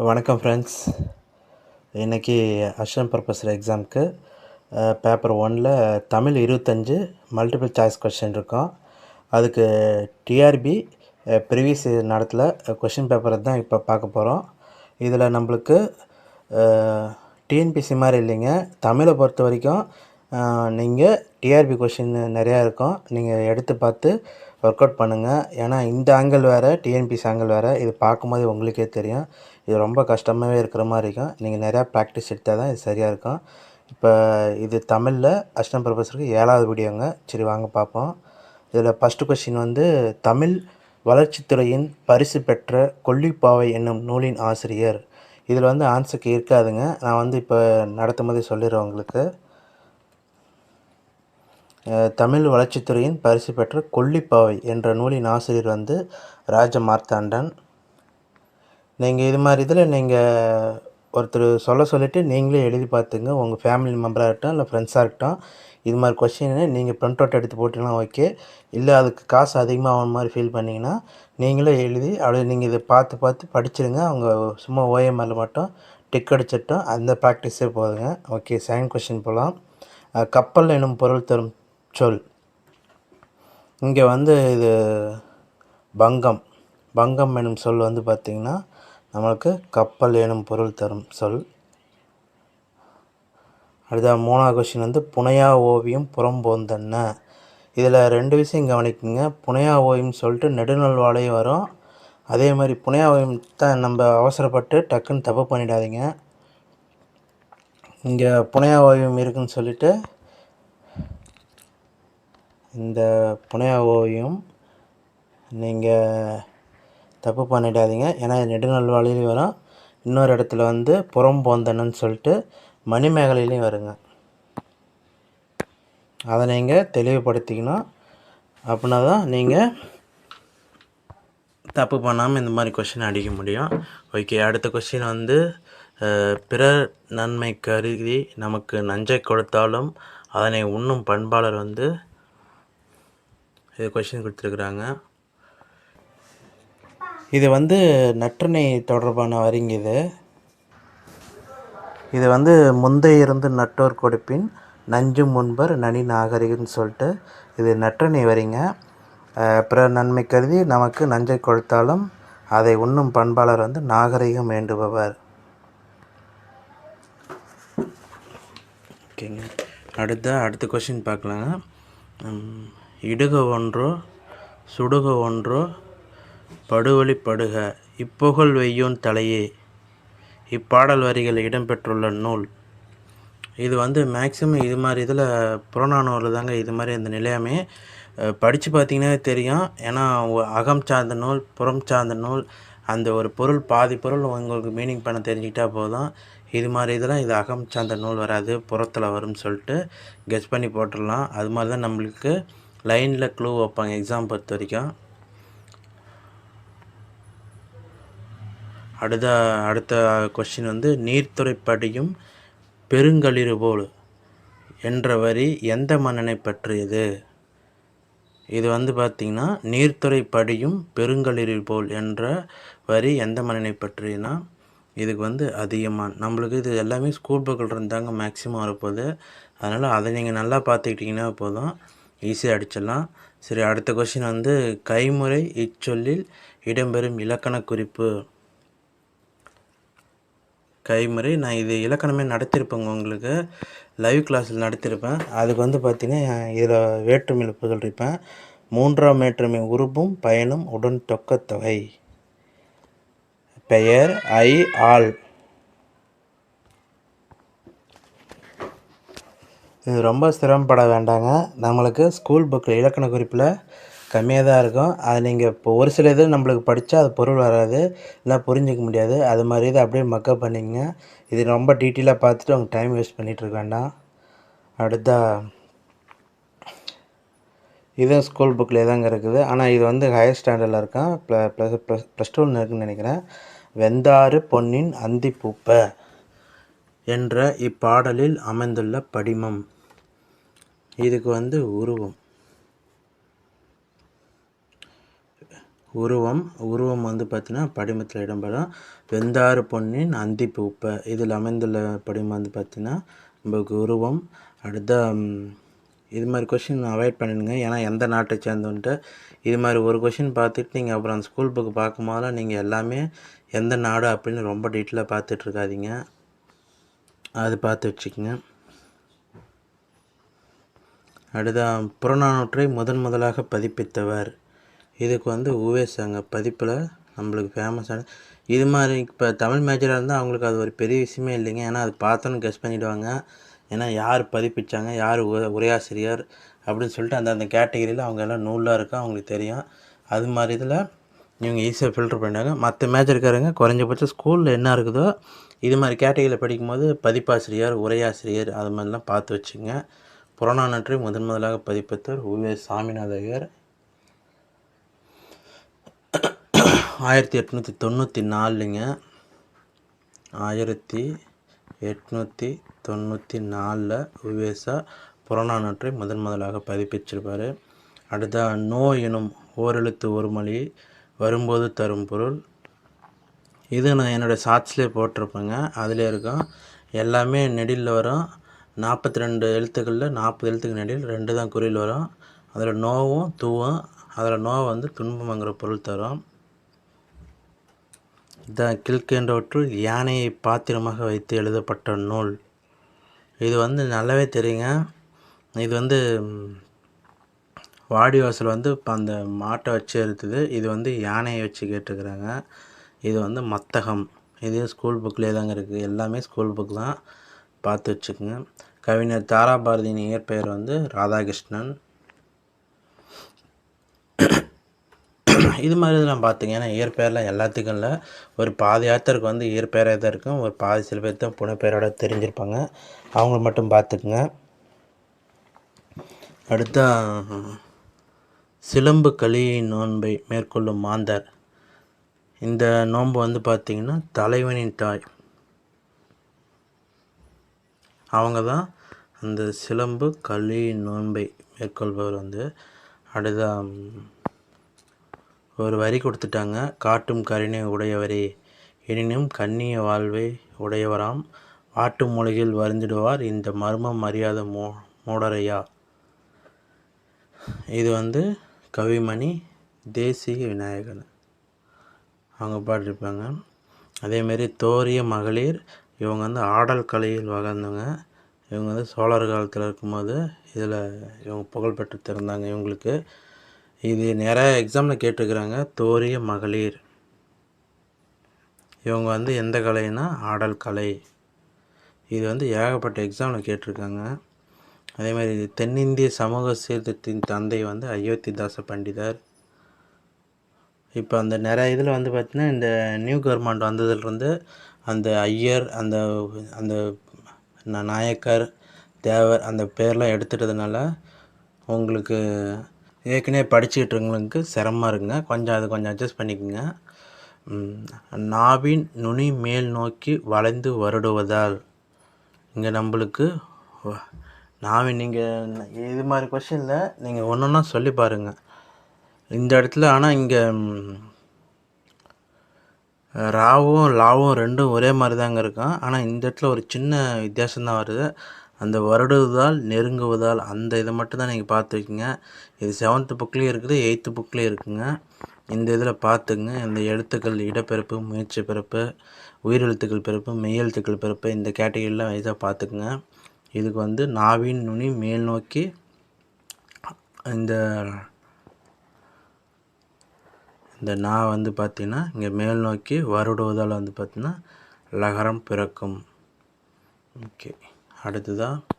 வணக்கம் ஃப்ரெண்ட்ஸ். இன்றைக்கி assistant professor எக்ஸாமுக்கு பேப்பர் 1ல் தமிழ் 25 மல்டிபிள் சாய்ஸ் கொஸ்டின் இருக்கும். அதுக்கு டிஆர்பி ப்ரீவியஸ் நடத்தில் கொஷின் பேப்பரை தான் இப்போ பார்க்க போகிறோம். இதில் நம்மளுக்கு டிஎன்பிசி மாதிரி இல்லைங்க. தமிழை பொறுத்த வரைக்கும் நீங்கள் டிஆர்பி கொஷின் நிறையா இருக்கும். நீங்கள் எடுத்து பார்த்து ஒர்க் அவுட் பண்ணுங்கள். ஏன்னா இந்த ஆங்கிள் வேறு, டிஎன்பிசி ஆங்கிள் வேறு. இது பார்க்கும்போது உங்களுக்கே தெரியும், இது ரொம்ப கஷ்டமாகவே இருக்கிற மாதிரி இருக்கும். நீங்கள் நிறையா ப்ராக்டிஸ் எடுத்தால் தான் இது சரியாக இருக்கும். இப்போ இது தமிழில் அசிஸ்டன்ட் ப்ரொஃபஸருக்கு 7வது வீடியோங்க. சரி வாங்க பார்ப்போம். இதில் ஃபஸ்ட்டு கொஸ்டின் வந்து, தமிழ் வளர்ச்சித்துறையின் பரிசு பெற்ற கொல்லிப்பாவை என்னும் நூலின் ஆசிரியர். இதில் வந்து ஆன்சருக்கு இருக்காதுங்க. நான் வந்து இப்போ நடத்தும் போதே சொல்லிடுறேன் உங்களுக்கு. தமிழ் வளர்ச்சித்துறையின் பரிசு பெற்ற கொல்லிப்பாவை என்ற நூலின் ஆசிரியர் வந்து ராஜ மார்த்தாண்டன். நீங்கள் இது மாதிரி இதில் நீங்கள் ஒருத்தர் சொல்லிவிட்டு நீங்களே எழுதி பார்த்துங்க. உங்கள் ஃபேமிலி மெம்பராக இருக்கட்டும், இல்லை ஃப்ரெண்ட்ஸாக இருக்கட்டும், இது மாதிரி கொஸ்டினை நீங்கள் ப்ரிண்ட் அவுட் எடுத்து போட்டிங்கன்னா ஓகே. இல்லை அதுக்கு காசு அதிகமாக ஆகிற மாதிரி ஃபீல் பண்ணிங்கன்னா நீங்களே எழுதி அப்படியே நீங்கள் இதை பார்த்து படிச்சிடுங்க. அவங்க சும்மா ஓஎம்ஆரில் மட்டும் டிக் அடிச்சிட்டோம், அந்த ப்ராக்டிஸே போதுங்க. ஓகே, செகண்ட் கொஸ்டின் போகலாம். கப்பல் எனும் பொருள் தரும் சொல். இங்கே வந்து இது பங்கம் எனும் சொல் வந்து பார்த்திங்கன்னா நம்மளுக்கு கப்பல் எனும் பொருள் தரும் சொல். அடுத்த 3வது கொஸ்டின் வந்து, புனையா ஓவியம் புறம்போந்தன்ன. இதில் 2 விஷயம் கவனிக்குங்க. புனையா ஓவியம் சொல்லிட்டு நெடுநல்வாழையும் வரும். அதே மாதிரி புனையா ஓவியம் தான் நம்ம அவசரப்பட்டு டக்குன்னு தப்பு பண்ணிடாதீங்க. இங்கே புனையா ஓவியம் இருக்குதுன்னு சொல்லிவிட்டு இந்த புனையா ஓவியம் நீங்கள் தப்பு பண்ணிடாதீங்க. ஏன்னா நெடுநல்வாழையிலையும் வரும். இன்னொரு இடத்துல வந்து புறம்போந்தன்னு சொல்லிட்டு மணிமேகலையிலையும் வருங்க. அதை நீங்கள் தெளிவுபடுத்திக்கணும். அப்படின்னா தான் நீங்கள் தப்பு பண்ணாமல் இந்த மாதிரி கொஷின் அடிக்க முடியும். ஓகே, அடுத்த கொஷின் வந்து, பிறர் நன்மை கருதி நமக்கு நஞ்சை கொடுத்தாலும் அதனை உண்ணும் பண்பாளர் வந்து, இது கொஷின் கொடுத்துருக்குறாங்க. இது வந்து நற்றிணை தொடர்பான வரிங்க. இது வந்து முந்தைய இருந்து நட்டோர் கொடுப்பின் நஞ்சும் முன்பர் நனி நாகரிகன்னு சொல்லிட்டு இது நற்றிணை வரிங்க. பிறர் நன்மை கருதி நமக்கு நஞ்சை கொடுத்தாலும் அதை உண்ணும் பண்பாளர் வந்து நாகரிகம் வேண்டுபவர். ஓகேங்க, அடுத்த கொஷின் பார்க்கலாங்க. இடுக ஒன்றோ சுடுக ஒன்றோ படுவழி படுக இப்புகழ் வெய்யோன் தலையே. இப்பாடல் வரிகள் இடம்பெற்றுள்ள நூல். இது வந்து மேக்ஸிமம் இது மாதிரி இதில் புறநானூறு தாங்க. இது மாதிரி அந்த நிலையமே படித்து பார்த்திங்கன்னா தெரியும். ஏன்னா அகம் சார்ந்த நூல், புறம் சார்ந்த நூல், அந்த ஒரு பொருள் பாதி பொருள் உங்களுக்கு மீனிங் பண்ண தெரிஞ்சுக்கிட்டால் போதும். இது மாதிரி இதெல்லாம் இது அகம் சார்ந்த நூல் வராது, புறத்தில் வரும்னு சொல்லிட்டு கெஸ் பண்ணி போட்டுடலாம். அது மாதிரி தான் நம்மளுக்கு லைனில் க்ளூ வைப்பாங்க எக்ஸாம் பொறுத்த வரைக்கும். அடுத்த கொஸ்டின் வந்து, நீர்த்துறை படியும் பெருங்களிறு போல் என்ற வரி எந்த மன்னனை பற்றியது? இது வந்து பார்த்திங்கன்னா, நீர்த்துறை படியும் பெருங்களிறு போல் என்ற வரி எந்த மன்னனை பற்றியதுன்னா, இதுக்கு வந்து அதிகமாக நம்மளுக்கு இது எல்லாமே ஸ்கூல் புக்கில் இருந்தாங்க மேக்ஸிமம் வரப்போகுது. அதனால் அதை நீங்கள் நல்லா பார்த்துக்கிட்டிங்கன்னா போதும், ஈஸியாக அடிச்சிடலாம். சரி, அடுத்த கொஸ்டின் வந்து, கைமுறை இச்சொல்லில் இடம்பெறும் இலக்கண குறிப்பு. கைமுறை நான் இது இலக்கணமே நடத்தியிருப்பேங்க, உங்களுக்கு லைவ் கிளாஸில் நடத்தியிருப்பேன். அதுக்கு வந்து பார்த்திங்கன்னா இதில் வேற்றுமையில் சொல்லியிருப்பேன். 3ஆம் வேற்றுமை உருபும் பயனும் உடன் தொக்க தொகை. பெயர், ஐ, ஆள். இது ரொம்ப சிரமப்பட வேண்டாங்க. நம்மளுக்கு ஸ்கூல் புக்கில் இலக்கண குறிப்பில் கம்மியாக தான் இருக்கும். அது நீங்கள் இப்போ ஒரு சில இது நம்மளுக்கு படித்தா அது பொருள் வராது, இல்லை புரிஞ்சிக்க முடியாது. அது மாதிரி இதை அப்படியே மக்கப் பண்ணிங்க. இது ரொம்ப டீட்டெயிலாக பார்த்துட்டு அவங்க டைம் வேஸ்ட் பண்ணிகிட்ருக்க வேண்டாம். அடுத்த இதுவும் ஸ்கூல் புக்கில் தாங்க இருக்குது. ஆனால் இது வந்து ஹையர் ஸ்டாண்டர்டில் இருக்கும். ப்ளஸ் 2 இருக்குதுன்னு நினைக்கிறேன். வெந்தாறு பொன்னின் அந்தி பூப்ப என்ற இப்பாடலில் அமைந்துள்ள படிமம். இதுக்கு வந்து உருவம். உருவம் உருவம் வந்து பார்த்திங்கன்னா படிமத்தில் இடம்பெறும். வெந்தாறு பொன்னின் அந்திப்பு உப்ப இதில் அமைந்துள்ள படிமம் வந்து பார்த்திங்கன்னா நம்மளுக்கு உருவம். அடுத்த இது மாதிரி கொஷின் அவாய்ட் பண்ணிடுங்க, ஏன்னா எந்த நாட்டை சேர்ந்தோன்ட்டு இது மாதிரி ஒரு கொஷின் பார்த்துட்டு நீங்கள் அப்புறம் அந்த ஸ்கூல் புக்கு பார்க்கும்போதெல்லாம் நீங்கள் எல்லாமே எந்த நாடு அப்படின்னு ரொம்ப டீட்டெயிலாக பார்த்துட்ருக்காதீங்க, அது பார்த்து வச்சுக்கோங்க. அடுத்த புறநானூற்றை முதலாக பதிப்பித்தவர், இதுக்கு வந்து உவேசாங்க பதிப்பில் நம்மளுக்கு ஃபேமஸான இது மாதிரி. இப்போ தமிழ் மேஜராக இருந்தால் அவங்களுக்கு அது ஒரு பெரிய விஷயமே இல்லைங்க, ஏன்னா அது பார்த்தோன்னு கெஸ் பண்ணிவிடுவாங்க. ஏன்னா யார் பதிப்பிச்சாங்க, யார் உரையாசிரியர் அப்படின்னு சொல்லிட்டு அந்த கேட்டகிரியில் அவங்க எல்லாம் நூலாக இருக்கா அவங்களுக்கு தெரியும். அது மாதிரி இதில் இவங்க ஈஸியாக ஃபில்டர் பண்ணிட்டாங்க. மற்ற மேஜருக்காரங்க குறைஞ்சபட்சம் ஸ்கூலில் என்ன இருக்குதோ இது மாதிரி கேட்டகிரியில் படிக்கும்போது பதிப்பாசிரியர், உரையாசிரியர் அது மாதிரிலாம் பார்த்து வச்சுங்க. புறநானூற்றை முதலாக பதிப்பித்தவர் உவே சாமிநாத ஐயர். 1894ங்க. 1894 உவேசா புறநானூற்றை முதலாக பதிப்பிச்சிருப்பார். அடுத்த நோ எனும் ஓரெழுத்து ஒரு மொழி வரும்போது தரும் பொருள், இது நான் என்னோடய ஷார்ட்ஸ்லேயே போட்டிருப்பேங்க, அதில் இருக்கும். எல்லாமே நெடில் வரும். 42 எழுத்துக்களில் 40 எழுத்துக்கு நெடில் 2 தான் குறியில் வரும். அதில் நோவும் தூவும். அதில் நோ வந்து துன்பம்ங்கிற பொருள் தரும். கீழ்கண்டவற்றுள் யானையை பாத்திரமாக வைத்து எழுதப்பட்ட நூல், இது வந்து நல்லாவே தெரியுங்க. இது வந்து வாடிவாசல் வந்து இப்போ அந்த மாட்டை வச்சு எடுத்தது, இது வந்து யானையை வச்சு கேட்டுக்கிறாங்க. இது வந்து மத்தகம், இது ஸ்கூல் புக்கில் தாங்க இருக்குது, எல்லாமே ஸ்கூல் புக் தான், பார்த்து வச்சுக்கோங்க. கவிஞர் தாராபாரதியின் இயற்பெயர் வந்து ராதாகிருஷ்ணன். இது மாதிரி இதெல்லாம் பார்த்துங்க, ஏன்னா இயற்பெயர்லாம் எல்லாத்துக்கும் இல்லை, ஒரு பாதி ஆத்தருக்கு வந்து இயற்பெயராக தான் இருக்கும், ஒரு பாதி சில பேர் தான் புனைப்பெயரோட தெரிஞ்சிருப்பாங்க, அவங்க மட்டும் பார்த்துக்குங்க. அடுத்த சிலம்பு கலியை நோன்பை மேற்கொள்ளும் மாந்தர், இந்த நோன்பு வந்து பார்த்திங்கன்னா தலைவனின் தாய், அவங்க தான் அந்த சிலம்பு கலியை நோன்பை மேற்கொள்பவர் வந்து. அடுத்த ஒரு வரி கொடுத்துட்டாங்க, காட்டும் கருணை உடையவரே எனினும் கண்ணிய வாழ்வை உடையவராம் வாட்டு மூலிகையில் வருந்திடுவார் இந்த மர்மம் அறியாத மூடரையா. இது வந்து கவிமணி தேசிக விநாயகன் அவங்க பாடிருப்பாங்க. அதேமாரி தோரிய மகளிர், இவங்க வந்து ஆடல் கலையில் வளர்ந்தவங்க. இவங்க வந்து சோழர் காலத்தில் இருக்கும்போது இதில் இவங்க புகழ்பெற்று திறந்தாங்க. இவங்களுக்கு இது நிறைய எக்ஸாமில் கேட்டுக்கிறாங்க. தோரிய மகளிர், இவங்க வந்து எந்த கலைன்னா ஆடல் கலை. இது வந்து ஏகப்பட்ட எக்ஸாமில் கேட்டிருக்காங்க. அதேமாதிரி தென்னிந்திய சமூக சீர்திருத்தின் தந்தை வந்து அயோத்திதாச பண்டிதர். இப்போ அந்த நிறைய இதில் வந்து பார்த்திங்கன்னா இந்த நியூ கவர்மெண்ட் வந்ததுலேருந்து அந்த ஐயர், அந்த அந்த நாயக்கர், தேவர் அந்த பேர்லாம் எடுத்துட்டதுனால உங்களுக்கு ஏற்கனவே படிச்சுக்கிட்டு இருக்கவங்களுக்கு சிரமமாக இருக்குங்க, அது கொஞ்சம் அட்ஜஸ்ட் பண்ணிக்கோங்க. நாவின் நுனி மேல் நோக்கி வளைந்து வருடுவதால், இங்கே நம்மளுக்கு நாவின், நீங்கள் இது மாதிரி கொஷினில் நீங்கள் ஒன்று ஒன்றா சொல்லி பாருங்கள் இந்த இடத்துல. ஆனால் இங்கே ராவும் லாவும் ரெண்டும் ஒரே மாதிரி தாங்க இருக்கும், ஆனால் இந்த இடத்துல ஒரு சின்ன வித்தியாசம்தான் வருது. அந்த வருடுவதால் நெருங்குவதால் அந்த இதை மட்டும் தான் நீங்கள் பார்த்து வைக்கிங்க. இது 7th புக்லேயும் இருக்குது, 8th புக்லேயும் இருக்குங்க. இந்த இதில் பார்த்துங்க. இந்த எழுத்துக்கள் இடப்பிறப்பு, முயற்சி பிறப்பு, உயிரெழுத்துக்கள் பிறப்பு, மெய்யெழுத்துக்கள் பிறப்பு, இந்த கேட்டகிரிலாம் வைஸாக பார்த்துக்குங்க. இதுக்கு வந்து நாவின் நுனி மேல் நோக்கி இந்த நா வந்து பார்த்திங்கன்னா இங்கே மேல் நோக்கி வருடுவதால் வந்து பார்த்திங்கன்னா லகரம் பிறக்கும். ஓகே, அடுத்ததாக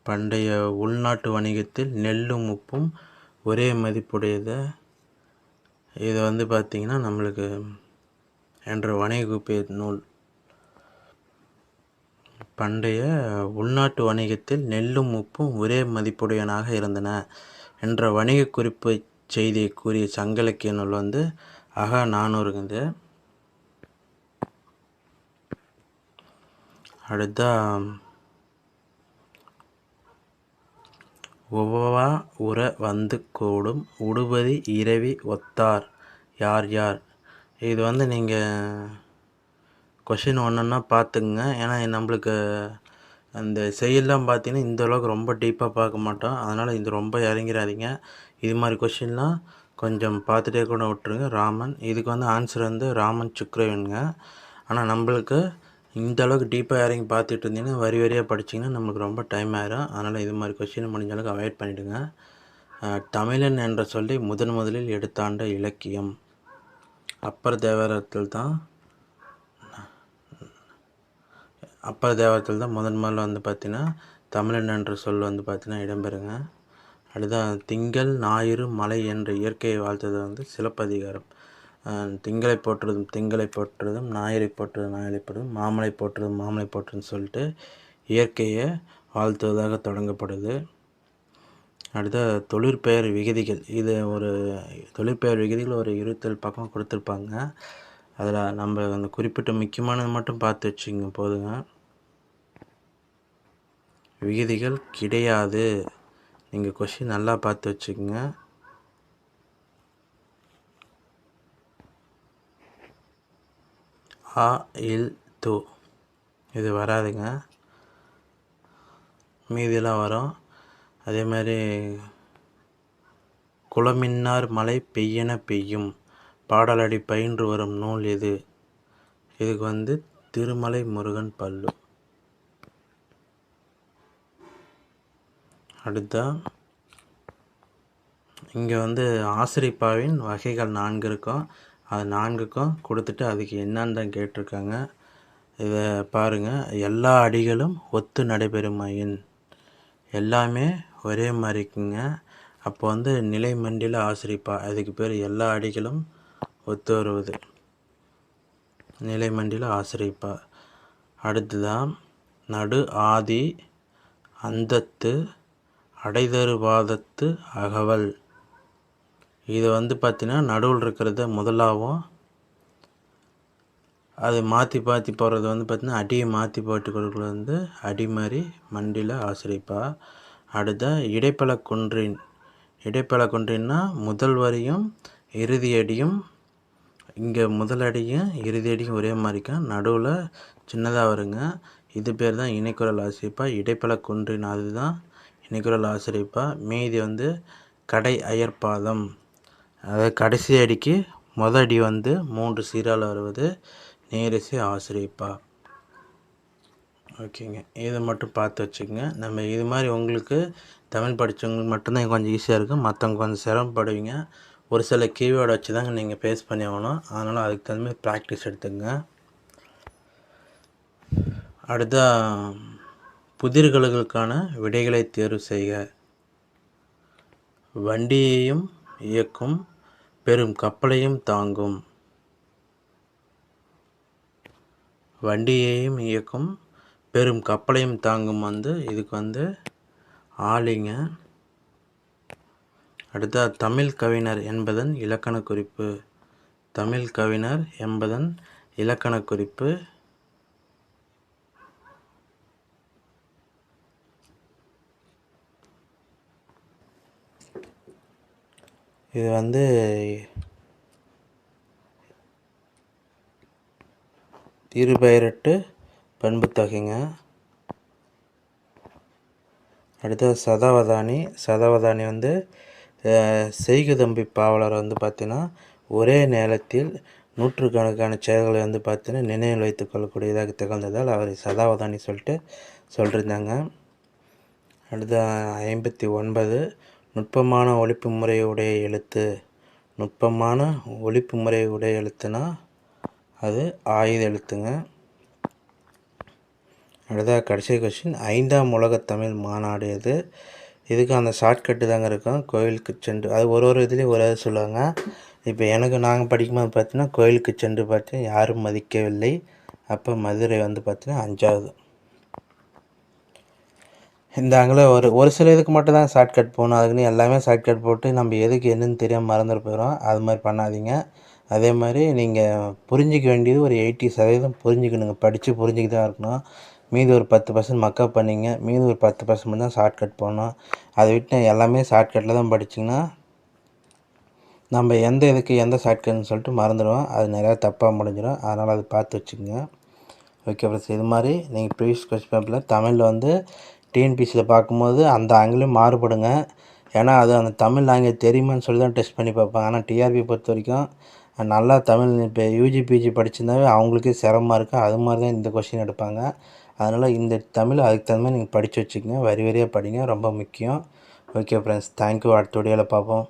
பண்டைய உள்நாட்டு வணிகத்தில் நெல்லும் உப்பும் ஒரே மதிப்புடையது. இதை வந்து பார்த்திங்கன்னா நம்மளுக்கு என்ற வணிக குறிப்பு நூல். பண்டைய உள்நாட்டு வணிகத்தில் நெல்லும் உப்பும் ஒரே மதிப்புடையனாக இருந்தன என்ற வணிக குறிப்பு செய்தியை கூறிய சங்க நூல் வந்து அகநானூறுங்குது. அடுத்தா ஒவ்வா உற வந்து கூடும் உடுபதி இரவி ஒத்தார் யார் யார். இது வந்து நீங்கள் கொஷின் ஒன்றுன்னா பார்த்துக்குங்க. ஏன்னா நம்மளுக்கு அந்த செயல்லாம் பார்த்தீங்கன்னா இந்த அளவுக்கு ரொம்ப டீப்பாக பார்க்க மாட்டோம். அதனால் இது ரொம்ப இறங்கிறாதீங்க. இது மாதிரி கொஷின்லாம் கொஞ்சம் பார்த்துட்டே கூட விட்டுருங்க. ராமன் இதுக்கு வந்து ஆன்சர் வந்து ராமன் சுக்ரவேனுங்க. ஆனால் நம்மளுக்கு இந்த அளவுக்கு டீப்பாக இறங்கி பார்த்துட்டு இருந்தீங்கன்னா வரி வரியாக படிச்சிங்கன்னா நம்மளுக்கு ரொம்ப டைம் ஆயிரும். அதனால் இது மாதிரி கொஷினை முடிஞ்ச அளவுக்கு அவாய்ட் பண்ணிவிடுங்க. தமிழன் என்ற சொல்லி முதலில் எடுத்தாண்ட இலக்கியம் அப்பர் தேவாரத்தில் தான் முதல்ல வந்து பார்த்திங்கன்னா தமிழன் என்ற சொல் வந்து பார்த்திங்கன்னா இடம்பெறுங்க. அடுத்ததான் திங்கள் ஞாயிறு மலை என்ற இயற்கையை வாழ்த்தது வந்து சிலப்பதிகாரம். திங்களை போற்றுறதும் ஞாயிறை போற்றுறதும் மாமலை போற்றுறதுன்னு சொல்லிட்டு இயற்கையை வாழ்த்துவதாக தொடங்கப்படுது. அடுத்த தொழிற்பெயர் விகுதிகள். இது ஒரு தொழிற்பெயர் விகுதிகள் ஒரு 27 பக்கம் கொடுத்துருப்பாங்க. அதில் நம்ம அந்த குறிப்பிட்ட முக்கியமானது மட்டும் பார்த்து வச்சுங்க போதுங்க. விகுதிகள் கிடையாது. நீங்கள் கொஷின் நல்லா பார்த்து வச்சுக்கோங்க. ஆ இல் து இது வராதுங்க, மீதியெல்லாம் வரும். அதே மாதிரி குளமின்னார் மழை பெய்யென பெய்யும் பாடலடி பயின்று வரும் நூல் எது. இதுக்கு வந்து திருமலை முருகன் பல்லு. அடுத்தா இங்கே வந்து ஆசிரிப்பாவின் வகைகள் 4 இருக்கும். அது 4க்கும் கொடுத்துட்டு அதுக்கு என்னன்னு தான் கேட்டிருக்காங்க. இதை பாருங்கள். எல்லா அடிகளும் ஒத்து நடைபெறுமாயின் எல்லாமே ஒரே மாதிரி இருக்குங்க. அப்போ வந்து நிலை மண்டில ஆசிரிப்பா, அதுக்கு பேர் எல்லா அடிகளும் ஒத்து வருவது, நிலை மண்டில ஆசிரிப்பா. அடுத்துதான் நடு ஆதி அந்தத்து அடைதருவாதத்து அகவல். இது வந்து பார்த்திங்கன்னா நடுவில் இருக்கிறத முதலாகவும் அது மாற்றி போடுறது வந்து பார்த்திங்கன்னா அடியை மாற்றி போட்டு கொடுக்குறது வந்து அடி மாதிரி மண்டியில் ஆசிரிப்பா. அடுத்த இடைப்பல குன்றின்னா முதல் வரியும் இறுதி அடியும் இங்கே முதல் அடியும் இறுதி அடியும் ஒரே மாதிரிக்கும், நடுவில் சின்னதாக வருங்க. இது பேர் தான் இணைக்குரல் ஆசிரிப்பா. இடைப்பல குன்றின் அதுதான் இணைக்குரல் ஆசிரிப்பா. மீதி வந்து கடை அயற்பாதம், அதாவது கடைசி அடிக்கு அடி வந்து 3 சீரால் வருவது நேரிசை ஆசிரியப்பா. ஓகேங்க, இதை மட்டும் பார்த்து வச்சுக்கோங்க. நம்ம இது மாதிரி உங்களுக்கு தமிழ் படித்தவங்களுக்கு மட்டும்தான் கொஞ்சம் ஈஸியாக இருக்கும், மற்றவங்க கொஞ்சம் சிரமப்படுவீங்க. ஒரு சில கீவேர்டை வச்சு தாங்க நீங்கள் ஃபேஸ் பண்ணி ஆகணும். அதனால் அதுக்கு தகுந்த மாதிரி ப்ராக்டிஸ் எடுத்துங்க. அடுத்த புதிர்களுக்கான விடைகளை தேர்வு செய்க. வண்டியையும் இயக்கும் பெரும் கப்பலையும் தாங்கும். வண்டியையும் இயக்கும் பெரும் கப்பலையும் தாங்கும் வந்து இதுக்கு வந்து ஆளிங்க. அடுத்த தமிழ் கவிஞர் என்பதன் இலக்கண குறிப்பு. தமிழ் கவிஞர் என்பதன் இலக்கண குறிப்பு இது வந்து இருபெயரட்டு பண்புத்தொகைங்க. அடுத்தது சதாவதானி வந்து செய்குதம்பி பாவலர் வந்து பார்த்திங்கன்னா ஒரே நேரத்தில் நூற்றுக்கணக்கான செயல்களை வந்து பார்த்திங்கன்னா நினைவில் வைத்து கொள்ளக்கூடியதாக திகழ்ந்ததால் அவர் சதாவதானி சொல்லிட்டு சொல்லியிருந்தாங்க. அடுத்த 59 நுட்பமான ஒழிப்பு முறையுடைய எழுத்து. நுட்பமான ஒழிப்பு முறையுடைய எழுத்துனா அது ஆயுத எழுத்துங்க. அடுத்த கடைசி கொஸ்டின் 5ஆம் உலகத்தமிழ் மாநாடு எது. இதுக்கு அந்த ஷார்ட்கட்டு தாங்க இருக்கும். கோயிலுக்கு சென்று, அது ஒரு இதுலேயும் ஒரு சொல்லுவாங்க. இப்போ நாங்கள் படிக்கும்போது பார்த்தீங்கன்னா கோயிலுக்கு சென்று பார்த்தீங்கன்னா யாரும் மதிக்கவில்லை. அப்போ மதுரை வந்து பார்த்தீங்கன்னா 5ஆவது. இந்த அங்கே ஒரு சில இதுக்கு மட்டும் தான் ஷார்ட்கட் போகணும். அதுக்குன்னு எல்லாமே ஷார்ட்கட் போட்டு நம்ம எதுக்கு என்னன்னு தெரியாமல் மறந்துட்டு போயிடும். அது மாதிரி பண்ணாதீங்க. அதே மாதிரி நீங்கள் புரிஞ்சிக்க வேண்டியது ஒரு 80% புரிஞ்சுக்கணுங்க. படித்து புரிஞ்சுக்கிட்டு தான் இருக்கணும். மீதி ஒரு 10% மக்கப் பண்ணிங்க. மீதி ஒரு 10% மட்டும் தான் ஷார்ட்கட் போடணும். அதை விட்டு எல்லாமே ஷார்ட்கட்டில் தான் படிச்சிங்கன்னா நம்ம எந்த இதுக்கு எந்த ஷார்ட்கட்னு சொல்லிட்டு மறந்துடுவோம். அது நிறையா தப்பாக முடிஞ்சிடும். அதனால் அதை பார்த்து வச்சுக்கோங்க. ஓகே ஃப்ரெண்ட்ஸ், இது மாதிரி நீங்கள் ப்ரீவியஸ் கொஸ்டின் பேப்பரில் தமிழில் வந்து டிஎன்பிசியில் பார்க்கும்போது அந்த ஆங்கிலும் மாறுபடுங்க. ஏன்னா அது அந்த தமிழ் லாங்குவேஜ் தெரியுமான்னு சொல்லி தான் டெஸ்ட் பண்ணி பார்ப்பாங்க. ஆனால் டிஆர்பி பொறுத்த வரைக்கும் நல்லா தமிழ் இப்போ யூஜி பிஜி படிச்சிருந்தாவே அவங்களுக்கே சிரமமாக இருக்கும். அது மாதிரி தான் இந்த கொஸ்டின் எடுப்பாங்க. அதனால் இந்த தமிழ் அதுக்கு தகுந்த மாதிரி நீங்கள் படித்து வச்சுக்கோங்க. வரி வரியாக படிங்க, ரொம்ப முக்கியம். Okay friends, thank you. அடுத்த வீடியோவில் பார்ப்போம்.